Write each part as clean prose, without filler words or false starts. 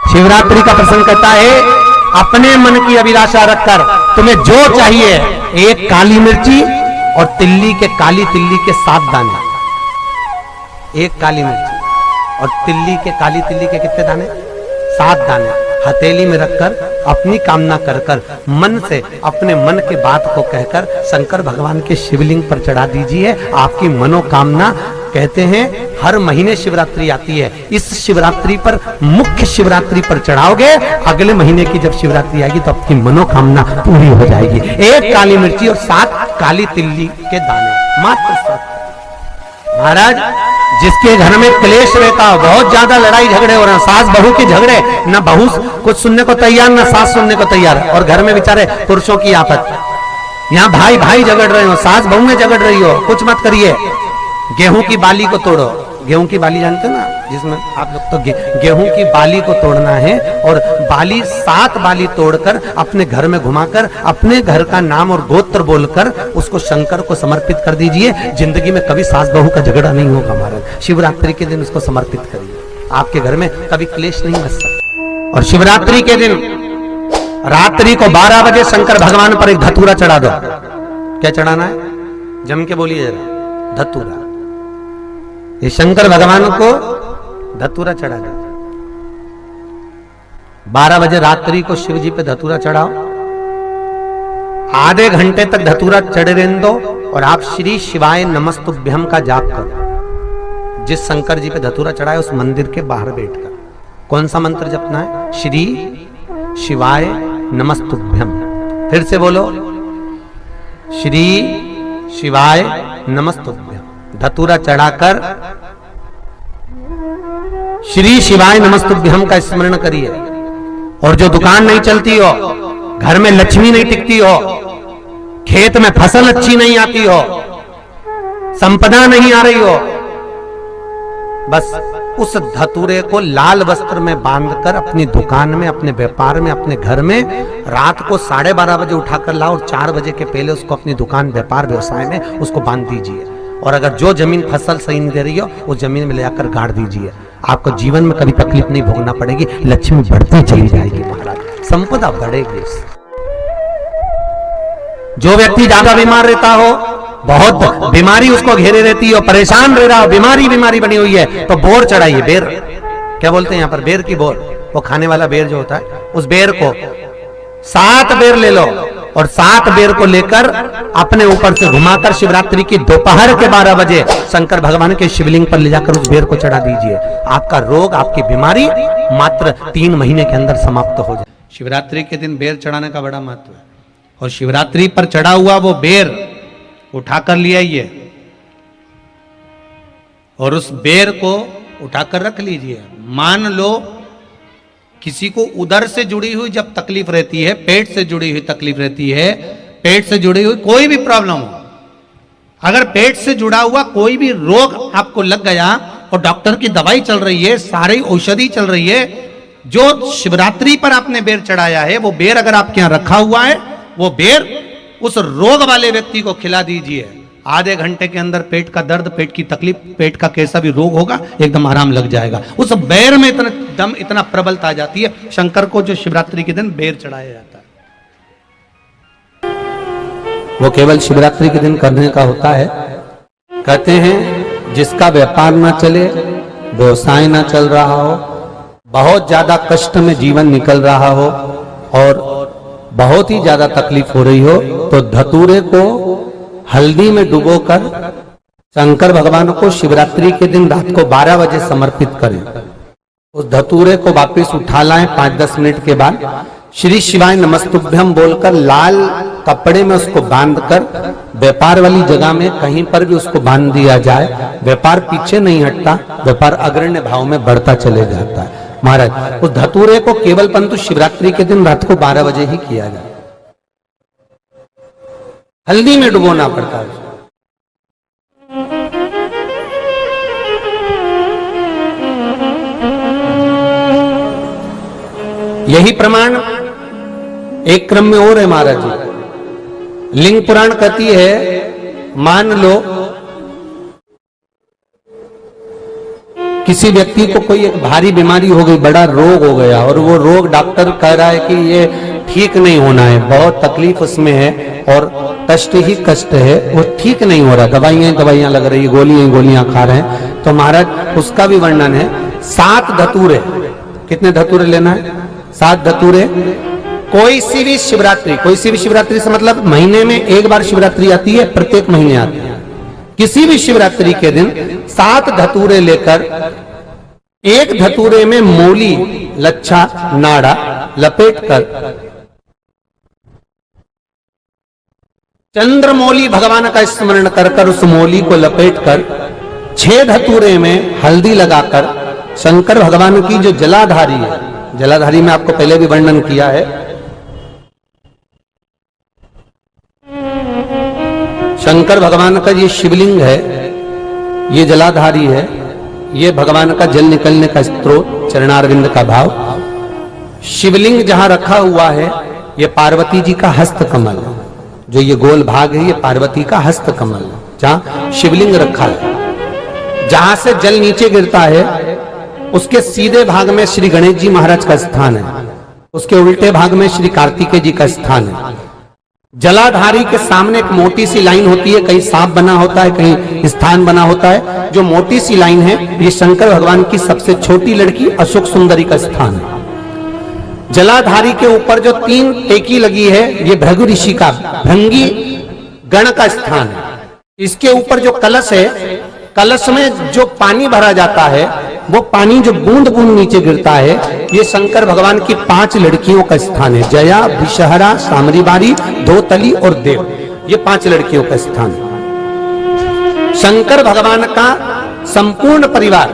शिवरात्रि का प्रसंग कहता है अपने मन की अभिलाषा रखकर तुम्हें जो चाहिए, एक काली मिर्ची और तिल्ली के काली तिल्ली के 7 दाने। एक काली मिर्ची और तिल्ली के काली तिल्ली के कितने दाने? 7 दाने हथेली में रखकर अपनी कामना कर कर मन से अपने मन के बात को कहकर शंकर भगवान के शिवलिंग पर चढ़ा दीजिए। आपकी मनोकामना, कहते हैं हर महीने शिवरात्रि आती है, इस शिवरात्रि पर, मुख्य शिवरात्रि पर चढ़ाओगे, अगले महीने की जब शिवरात्रि आएगी तो आपकी मनोकामना पूरी हो जाएगी। एक काली मिर्ची और 7 काली तिल्ली के दाने, मात्र 7। महाराज, जिसके घर में क्लेश रहता हो, बहुत ज्यादा लड़ाई झगड़े हो रहे हैं, सास बहू के झगड़े, ना बहू कुछ सुनने को तैयार ना सास सुनने को तैयार, और घर में बेचारे पुरुषों की आफत, यहाँ भाई भाई झगड़ रहे हो, सास बहू में झगड़ रही हो, कुछ मत करिए। गेहूं की बाली को तोड़ो। गेहूं की बाली जानते हो ना, जिसमें आप लोग तो गेहूं की बाली को तोड़ना है, और बाली 7 बाली तोड़कर अपने घर में घुमाकर अपने घर का नाम और गोत्र बोलकर उसको शंकर को समर्पित कर दीजिए। जिंदगी में कभी सास बहू का झगड़ा नहीं होगा महाराज। शिवरात्रि के दिन उसको समर्पित करिए, आपके घर में कभी क्लेश नहीं बच सकता। और शिवरात्रि के दिन रात्रि को 12 बजे शंकर भगवान पर एक धतूरा चढ़ा दो। क्या चढ़ाना है? जम के बोलिए जरा। धतूरा। ये शंकर भगवान को धतूरा चढ़ा दो। 12 बजे रात्रि को शिव जी पे धतूरा चढ़ाओ। आधे घंटे तक धतूरा चढ़े रहने दो और आप श्री शिवाय नमस्तुभ्यम का जाप करो। जिस शंकर जी पे धतूरा चढ़ाए उस मंदिर के बाहर बैठकर कौन सा मंत्र जपना है? श्री शिवाय नमस्तुभ्यम। फिर से बोलो, श्री शिवाय नमस्तुभ्यम। धतूरा चढ़ाकर श्री शिवाय नमस्तुभ्यम का स्मरण करिए। और जो दुकान नहीं चलती हो, घर में लक्ष्मी नहीं टिकती हो, खेत में फसल अच्छी नहीं आती हो, संपदा नहीं आ रही हो, बस उस धतूरे को लाल वस्त्र में बांधकर अपनी दुकान में, अपने व्यापार में, अपने घर में रात को 12:30 बजे उठाकर लाओ और 4 बजे के पहले उसको अपनी दुकान, व्यापार, व्यवसाय में उसको बांध दीजिए। और अगर जो जमीन फसल सही नहीं दे रही हो, उस जमीन में ले जाकर गाड़ दीजिए। आपको जीवन में कभी तकलीफ नहीं भोगना पड़ेगी, लक्ष्मी बढ़ती चली जाएगी महाराज, संपदा बढ़ेगी। जो व्यक्ति ज्यादा बीमार रहता हो, बहुत बीमारी उसको घेरे रहती हो, परेशान रह रहा हो, बीमारी बनी हुई है, तो बोर चढ़ाइए। बेर, क्या बोलते हैं यहाँ पर? बेर की बोर, वो खाने वाला बेर जो होता है, उस बेर को 7 बेर ले लो और 7 बेर को लेकर अपने ऊपर से घुमाकर शिवरात्रि की दोपहर के 12 बजे शंकर भगवान के शिवलिंग पर ले जाकर उस बेर को चढ़ा दीजिए। आपका रोग, आपकी बीमारी मात्र 3 महीने के अंदर समाप्त हो जाए। शिवरात्रि के दिन बेर चढ़ाने का बड़ा महत्व है। और शिवरात्रि पर चढ़ा हुआ वो बेर उठाकर ले आइए और उस बेर को उठाकर रख लीजिए। मान लो किसी को उदर से जुड़ी हुई जब तकलीफ रहती है, पेट से जुड़ी हुई तकलीफ रहती है, पेट से जुड़ी हुई कोई भी प्रॉब्लम हो, अगर पेट से जुड़ा हुआ कोई भी रोग आपको लग गया और डॉक्टर की दवाई चल रही है, सारी औषधि चल रही है, जो शिवरात्रि पर आपने बेर चढ़ाया है, वो बेर अगर आपके यहां रखा हुआ है, वो बेर उस रोग वाले व्यक्ति को खिला दीजिए। आधे घंटे के अंदर पेट का दर्द, पेट की तकलीफ, पेट का कैसा भी रोग होगा, एकदम आराम लग जाएगा। उस बेर में इतना दम, इतना प्रबलता आ जाती है। शंकर को जो शिवरात्रि के दिन बेर चढ़ाया जाता है, वो केवल शिवरात्रि के दिन करने का होता है। कहते हैं जिसका व्यापार ना चले, व्यवसाय ना चल रहा हो, बहुत ज्यादा कष्ट में जीवन निकल रहा हो और बहुत ही ज्यादा तकलीफ हो रही हो, तो धतूरे को हल्दी में डुबोकर शंकर भगवान को शिवरात्रि के दिन रात को 12 बजे समर्पित करें। उस धतूरे को वापस उठा लाएं 5-10 मिनट के बाद, श्री शिवाय नमस्तुभ्यम बोलकर लाल कपड़े में उसको बांधकर व्यापार वाली जगह में कहीं पर भी उसको बांध दिया जाए। व्यापार पीछे नहीं हटता, व्यापार अग्रण्य भाव में बढ़ता चले जाता है। महाराज, उस धतूरे को केवल परंतु शिवरात्रि के दिन रात को 12 बजे ही किया जाए। हल्दी में डुबोना पड़ता है। यही प्रमाण एक क्रम में और है महाराज जी। लिंग पुराण कहती है, मान लो किसी व्यक्ति को कोई एक भारी बीमारी हो गई, बड़ा रोग हो गया, और वो रोग डॉक्टर कह रहा है कि ये ठीक नहीं होना है, बहुत तकलीफ उसमें है और कष्ट ही कष्ट है, वो ठीक नहीं हो रहा, दवाइयां लग रही, गोलियां खा रहे हैं, तो महाराज उसका भी वर्णन है। 7 धतूरे, कितने धतूरे लेना है? 7 धतूरे। कोई सी भी शिवरात्रि से मतलब महीने में एक बार शिवरात्रि आती है, प्रत्येक महीने आती है। किसी भी शिवरात्रि के दिन 7 धतूरे लेकर, एक धतूरे में मूली, लच्छा, नाड़ा लपेटकर चंद्रमौली भगवान का स्मरण कर उस मौली को लपेटकर 6 धतूरे में हल्दी लगाकर शंकर भगवान की जो जलाधारी है, जलाधारी में आपको पहले भी वर्णन किया है, शंकर भगवान का ये शिवलिंग है, ये जलाधारी है, ये भगवान का जल निकलने का स्रोत, चरणारविंद का भाव। शिवलिंग जहां रखा हुआ है, ये पार्वती जी का हस्त कमल, जो ये गोल भाग है, ये पार्वती का हस्त कमल, जहां शिवलिंग रखा है। जहां से जल नीचे गिरता है, उसके सीधे भाग में श्री गणेश जी महाराज का स्थान है, उसके उल्टे भाग में श्री कार्तिकेय जी का स्थान है। जलाधारी के सामने एक मोटी सी लाइन होती है, कहीं सांप बना होता है, कहीं स्थान बना होता है। जो मोटी सी लाइन है, ये शंकर भगवान की सबसे छोटी लड़की अशोक सुंदरी का स्थान है। जलाधारी के ऊपर जो 3 टेकी लगी है, ये भृगु ऋषि का भृंगी गण का स्थान है। इसके ऊपर जो कलश है, कलश में जो पानी भरा जाता है, वो पानी जो बूंद बूंद नीचे गिरता है, ये शंकर भगवान की 5 लड़कियों का स्थान है। जया, विषहरा, सामरीबारी, धोतली और देव, ये 5 लड़कियों का स्थान है। शंकर भगवान का संपूर्ण परिवार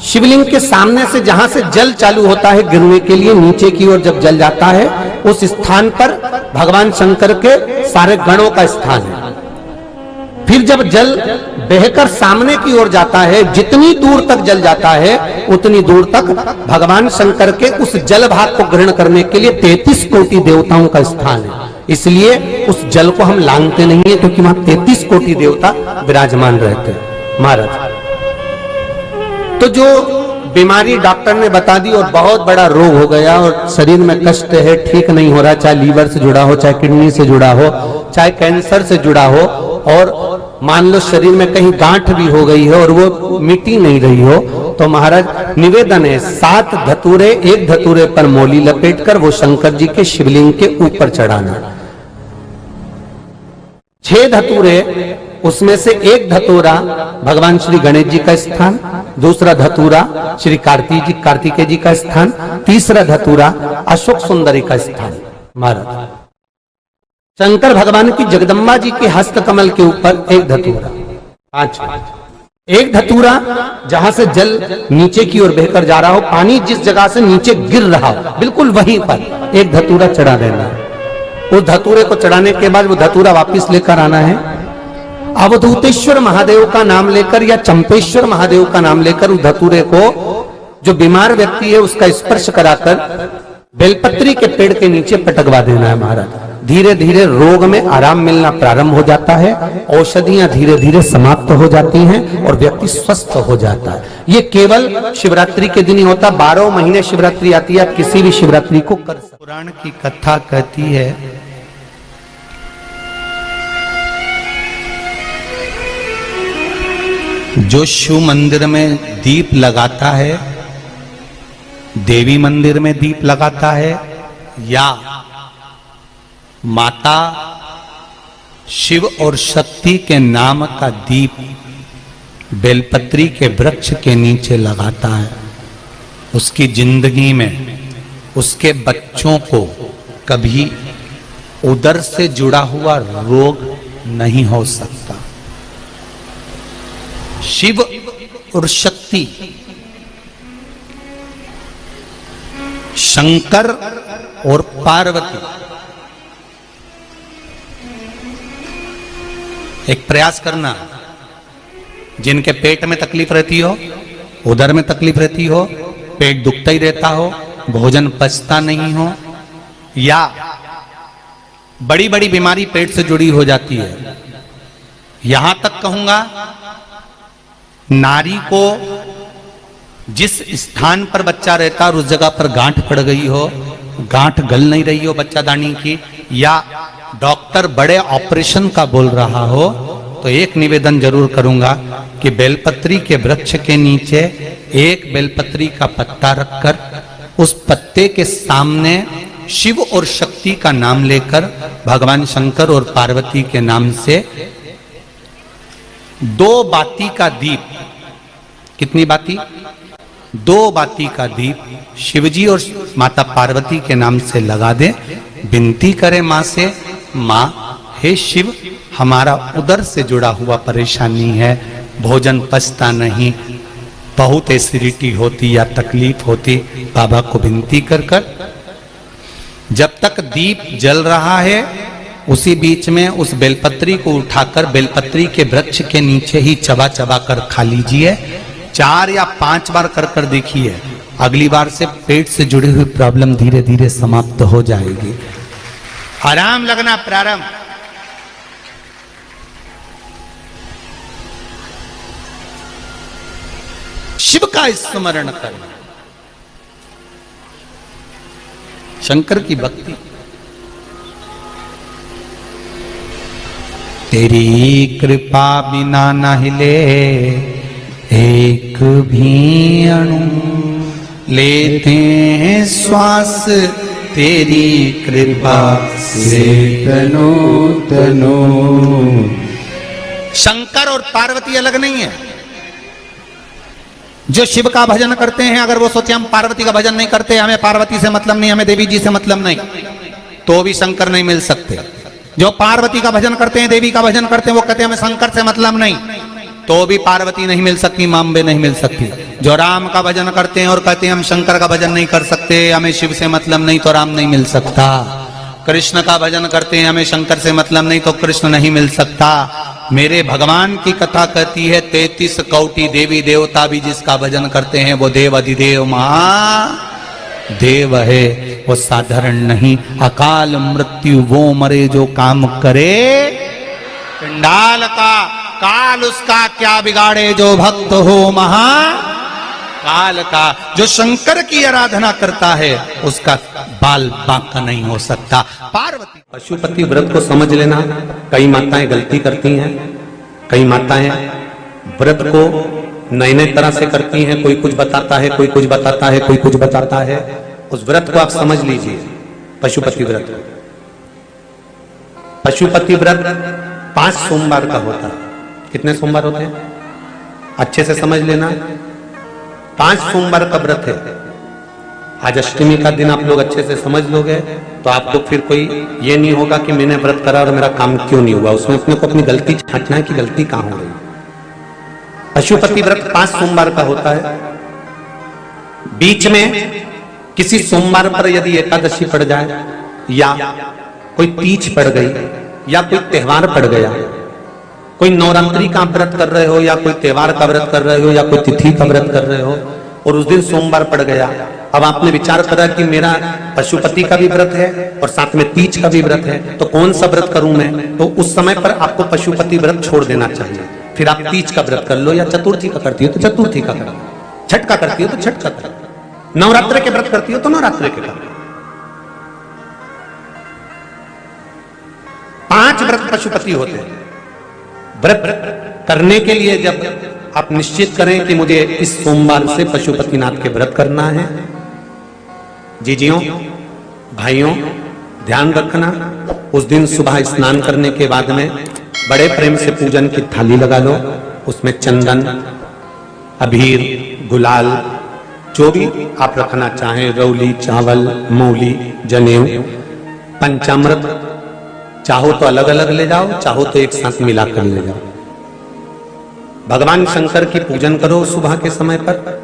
शिवलिंग के सामने से, जहां से जल चालू होता है गिरने के लिए, नीचे की ओर जब जल जाता है, उस स्थान पर भगवान शंकर के सारे गणों का स्थान है। फिर जब जल बहकर सामने की ओर जाता है, जितनी दूर तक जल जाता है, उतनी दूर तक भगवान शंकर के उस जल भाग को ग्रहण करने के लिए 33 कोटि देवताओं का स्थान है। इसलिए उस जल को हम लांघते नहीं है, क्योंकि वहां 33 कोटि देवता विराजमान रहते हैं महाराज। तो जो बीमारी डॉक्टर ने बता दी और बहुत बड़ा रोग हो गया और शरीर में कष्ट है, ठीक नहीं हो रहा, चाहे लीवर से जुड़ा हो, चाहे किडनी से जुड़ा हो, चाहे कैंसर से जुड़ा हो, और मान लो शरीर में कहीं गांठ भी हो गई है और वो मिटी नहीं रही हो, तो महाराज निवेदन है 7 धतूरे, एक धतूरे पर मौली लपेटकर वो शंकर जी के शिवलिंग के ऊपर चढ़ाना। 6 धतूरे, उसमें से एक धतूरा भगवान श्री गणेश जी का स्थान, दूसरा धतूरा श्री कार्तिकेय जी का स्थान, तीसरा धतूरा अशोक सुंदरी का स्थान। महाराज शंकर भगवान की जगदम्बा जी के हस्त कमल के ऊपर एक धतूरा, 5, एक धतूरा जहां से जल नीचे की ओर बहकर जा रहा हो, पानी जिस जगह से नीचे गिर रहा हो, बिल्कुल वहीं पर एक धतूरा चढ़ा देना है। उस धतूरे को चढ़ाने के बाद वो धतूरा वापस लेकर आना है। अवधूतेश्वर महादेव का नाम लेकर या चंपेश्वर महादेव का नाम लेकर उस धतूरे को, जो बीमार व्यक्ति है उसका स्पर्श कराकर बेलपत्री के पेड़ के नीचे पटकवा देना है महाराज। धीरे धीरे रोग में आराम मिलना प्रारंभ हो जाता है, औषधियां धीरे धीरे समाप्त हो जाती हैं और व्यक्ति स्वस्थ हो जाता है। ये केवल शिवरात्रि के दिन ही होता, 12 महीने शिवरात्रि आती है, आप किसी भी शिवरात्रि को कर सकते। पुराण की कथा कहती है, जो शिव मंदिर में दीप लगाता है, देवी मंदिर में दीप लगाता है, या माता शिव और शक्ति के नाम का दीप बेलपत्री के वृक्ष के नीचे लगाता है, उसकी जिंदगी में उसके बच्चों को कभी उदर से जुड़ा हुआ रोग नहीं हो सकता। शिव और शक्ति, शंकर और पार्वती, एक प्रयास करना, जिनके पेट में तकलीफ रहती हो, उदर में तकलीफ रहती हो, पेट दुखता ही रहता हो, भोजन पचता नहीं हो, या बड़ी बड़ी बीमारी पेट से जुड़ी हो जाती है, यहां तक कहूंगा नारी को जिस स्थान पर बच्चा रहता और उस जगह पर गांठ पड़ गई हो, गांठ गल नहीं रही हो बच्चादानी की, या डॉक्टर बड़े ऑपरेशन का बोल रहा हो, तो एक निवेदन जरूर करूंगा कि बेलपत्री के वृक्ष के नीचे एक बेलपत्री का पत्ता रखकर उस पत्ते के सामने शिव और शक्ति का नाम लेकर भगवान शंकर और पार्वती के नाम से 2 बाती का दीप, कितनी बाती? 2 बाती का दीप शिवजी और माता पार्वती के नाम से लगा दे, विनती करे मां से, मां हे शिव, हमारा उदर से जुड़ा हुआ परेशानी है, भोजन पचता नहीं, बहुत एसिडिटी होती या तकलीफ होती, बाबा को विनती कर कर। जब तक दीप जल रहा है उसी बीच में उस बेलपत्री को उठाकर बेलपत्री के वृक्ष के नीचे ही चबा चबा कर खा लीजिए। 4 या 5 बार कर कर देखिए, अगली बार से पेट से जुड़ी हुई प्रॉब्लम धीरे धीरे समाप्त हो जाएगी, आराम लगना प्रारंभ। शिव का स्मरण करना, शंकर की भक्ति। तेरी कृपा बिना न हिले एक भी अणु, लेते हैं श्वास तेरी कृपा से तनो तनो। शंकर और पार्वती अलग नहीं है। जो शिव का भजन करते हैं, अगर वो सोचे हम पार्वती का भजन नहीं करते, हमें पार्वती से मतलब नहीं, हमें देवी जी से मतलब नहीं, तो भी शंकर नहीं मिल सकते। जो पार्वती का भजन करते हैं, देवी का भजन करते हैं, वो कहते हैं हमें शंकर से मतलब नहीं, तो भी पार्वती नहीं मिल सकती, मांबे नहीं मिल सकती। जो राम का भजन करते हैं और कहते हैं हम शंकर का भजन नहीं कर सकते, हमें शिव से मतलब नहीं, तो राम नहीं मिल सकता। कृष्ण का भजन करते हैं, हमें शंकर से मतलब नहीं, तो कृष्ण नहीं मिल सकता। मेरे भगवान की कथा कहती है 33 कोटि देवी देवता भी जिसका भजन करते हैं वो देव अधिदेव महादेव है, वो साधारण नहीं। अकाल मृत्यु वो मरे जो काम करे, चंडाल का काल उसका क्या बिगाड़े, जो भक्त हो महाकाल का। जो शंकर की आराधना करता है उसका बाल बांका नहीं हो सकता। पार्वती पशुपति व्रत को समझ लेना। कई माताएं गलती करती हैं, कई माताएं व्रत को नए नए तरह से करती हैं, कोई कुछ बताता है, कोई कुछ बताता है, कोई कुछ बताता है। उस व्रत को आप समझ लीजिए, पशुपति व्रत। पशुपति व्रत 5 सोमवार का होता है। कितने सोमवार होते हैं अच्छे से समझ लेना। 5 सोमवार का व्रत है। आज अष्टमी का दिन आप लोग अच्छे से समझ लोगे तो आपको फिर कोई ये नहीं होगा कि मैंने व्रत करा और मेरा काम क्यों नहीं हुआ। उसमें अपने को अपनी गलती छांटना है कि गलती कहां हो गई। पशुपति व्रत 5 सोमवार का होता है। बीच में किसी सोमवार पर यदि एकादशी पड़ जाए, या कोई तीज पड़ गई, या कोई त्योहार पड़ गया, कोई नवरात्रि का व्रत कर रहे हो, या कोई त्योहार का व्रत कर रहे हो, या कोई तिथि का व्रत कर रहे हो, और उस दिन सोमवार पड़ गया। अब आपने विचार करा कि मेरा पशुपति का भी व्रत है और साथ में तीज का भी व्रत है, तो कौन सा व्रत करूं मैं? तो उस समय पर आपको पशुपति व्रत छोड़ देना चाहिए। फिर आप तीज का व्रत कर लो, या चतुर्थी का करती हो तो चतुर्थी का करो, छठ का करती हो तो छठ का करो, नवरात्र के व्रत करती हो तो नवरात्र के करो। 5 व्रत पशुपति होते हैं। व्रत करने के लिए जब आप निश्चित करें कि मुझे इस सोमवार से पशुपतिनाथ के व्रत करना है, जीजियों भाइयों ध्यान रखना, उस दिन सुबह स्नान करने के बाद में बड़े प्रेम से पूजन की थाली लगा लो। उसमें चंदन, अबीर, गुलाल, जो भी आप रखना चाहें, रौली, चावल, मूली, जनेऊ, पंचामृत, चाहो तो अलग अलग ले जाओ, चाहो तो एक साथ मिलाकर ले जाओ। भगवान शंकर की पूजन करो सुबह के समय पर,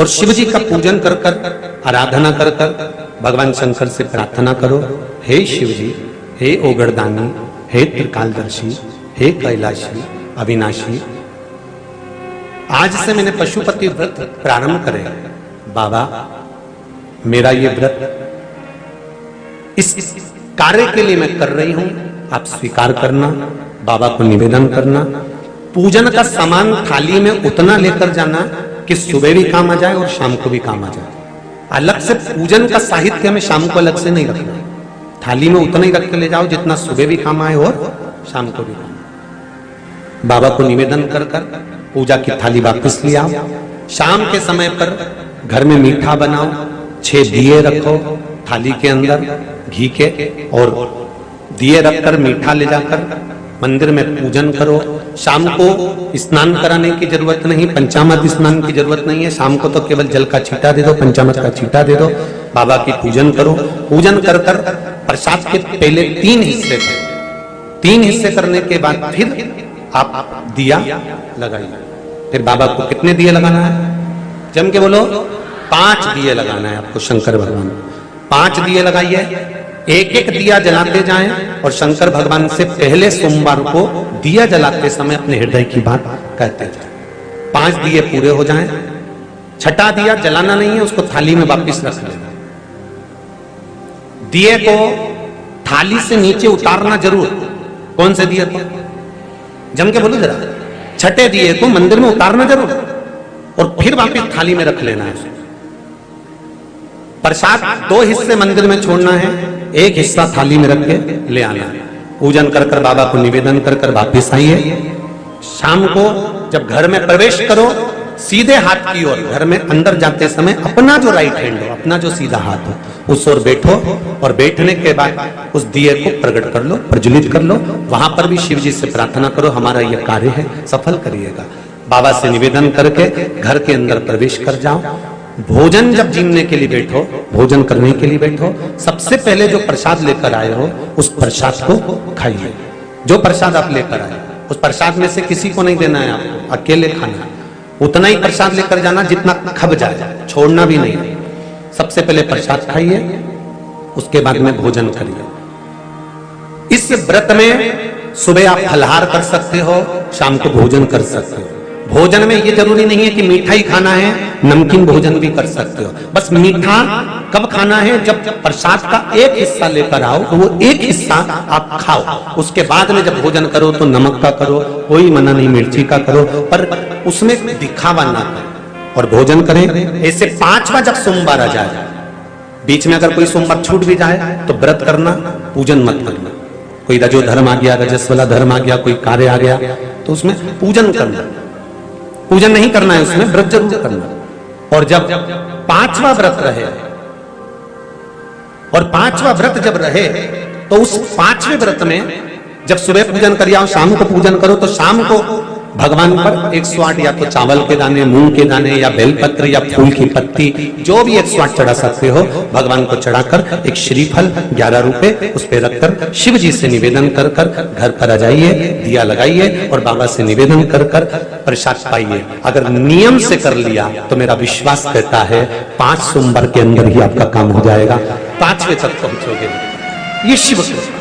और शिव जी का पूजन कर कर, आराधना कर कर भगवान शंकर से प्रार्थना करो, हे शिव जी, हे ओगरदानी, हे त्रिकालदर्शी, हे कैलाशी, अविनाशी, आज से मैंने पशुपति व्रत प्रारंभ करे। बाबा मेरा ये व्रत इस कार्य के लिए मैं कर रही हूं, आप स्वीकार करना। बाबा को निवेदन करना, पूजन का सामान थाली में उतना लेकर जाना कि सुबह भी काम आ जाए और शाम को भी काम आ जाए। अलग से पूजन का साहित्य हमें शाम को अलग से नहीं रखना, थाली में उतना ही रख के ले जाओ जितना सुबह भी काम आए और शाम को भी काम आए। बाबा को निवेदन कर कर पूजा की थाली वापस ले आओ। शाम के समय पर घर में मीठा बनाओ, 6 दिए रखो थाली के अंदर घी के, और दिए रखकर मीठा ले जाकर मंदिर में पूजन करो। शाम को स्नान कराने की जरूरत नहीं, पंचामृत स्नान की जरूरत नहीं है। शाम को तो केवल जल का छींटा दे दो, पंचामृत का छींटा दे दो, बाबा की पूजन करो। पूजन कर कर प्रसाद के पहले 3 हिस्से करो। 3 हिस्से करने के बाद फिर आप दिया लगाइए। फिर बाबा को कितने दिए लगाना है? जम के बोलो, 5 दिए लगाना है आपको शंकर भगवान। 5 दिए लगाइए, एक एक दिया जलाते जाएं और शंकर भगवान से पहले सोमवार को दिया जलाते समय अपने हृदय की बात कहते जाएं। 5 दिए पूरे हो जाएं, छठा दिया जलाना नहीं है, उसको थाली में वापस रख लेना। दिए को थाली से नीचे उतारना जरूर। कौन से दिए को? जम के बोलो जरा। छठे दिए को मंदिर में उतारना जरूर और फिर वापस थाली में रख लेना है। प्रसाद 2 हिस्से मंदिर में छोड़ना है, 1 हिस्सा थाली में रख के ले आना है। पूजन कर कर बाबा को निवेदन कर कर वापिस आइए। शाम को जब घर में प्रवेश करो, सीधे हाथ की ओर घर में अंदर जाते समय अपना जो राइट हैंड हो, अपना जो सीधा हाथ हो, उस ओर बैठो और बैठने के बाद उस दिए को प्रकट कर लो, प्रज्वलित कर लो। वहां पर भी शिव जी से प्रार्थना करो, हमारा यह कार्य है, सफल करिएगा। बाबा से निवेदन करके घर के अंदर प्रवेश कर जाओ। भोजन जब जीमने के लिए बैठो, भोजन करने के लिए बैठो, सबसे पहले जो प्रसाद लेकर आए हो उस प्रसाद को खाइए। जो प्रसाद आप लेकर आए उस प्रसाद में से किसी को नहीं देना है, आपको अकेले खाना है। उतना ही प्रसाद लेकर जाना जितना खब जाए, छोड़ना भी नहीं। सबसे पहले प्रसाद खाइए, उसके बाद में भोजन करिए। इस व्रत में सुबह आप फलहार कर सकते हो, शाम को भोजन कर सकते हो। भोजन में ये जरूरी नहीं है कि मीठा ही खाना है, नमकीन भोजन भी कर सकते हो। बस मीठा कब खाना है? जब प्रसाद का एक हिस्सा लेकर आओ तो वो एक हिस्सा आप खाओ। उसके बाद में जब भोजन करो तो नमक का करो, कोई मना नहीं, मिर्ची का करो, पर उसमें दिखावा ना करो और भोजन करें। ऐसे 5वां जब सोमवार आ जाए, बीच में अगर कोई सोमवार छूट भी जाए तो व्रत करना, पूजन मत करना। कोई रजो धर्म आ गया, रजस्वला धर्म आ गया, कोई कार्य आ गया तो उसमें पूजन करना। पूजन नहीं करना है, उसमें व्रत जरूर करना। और जब 5वां व्रत रहे और 5वां व्रत जब रहे तो उस 5वें व्रत में जब सुबह पूजन कर आओ, शाम को पूजन करो, तो शाम को भगवान पर 108 या तो चावल के दाने, मूंग के दाने या बेलपत्र या फूल की पत्ती, जो भी 108 चढ़ा सकते हो भगवान को चढ़ाकर एक श्रीफल 11 रुपए उस पे रखकर शिव जी से निवेदन कर कर घर पर आ जाइए, दिया लगाइए और बाबा से निवेदन कर कर प्रसाद पाइए। अगर नियम से कर लिया तो मेरा विश्वास कहता है 5 सोमवार के अंदर ही आपका काम हो जाएगा, 5वें तक पहुंचोगे। ये शिव कृपा।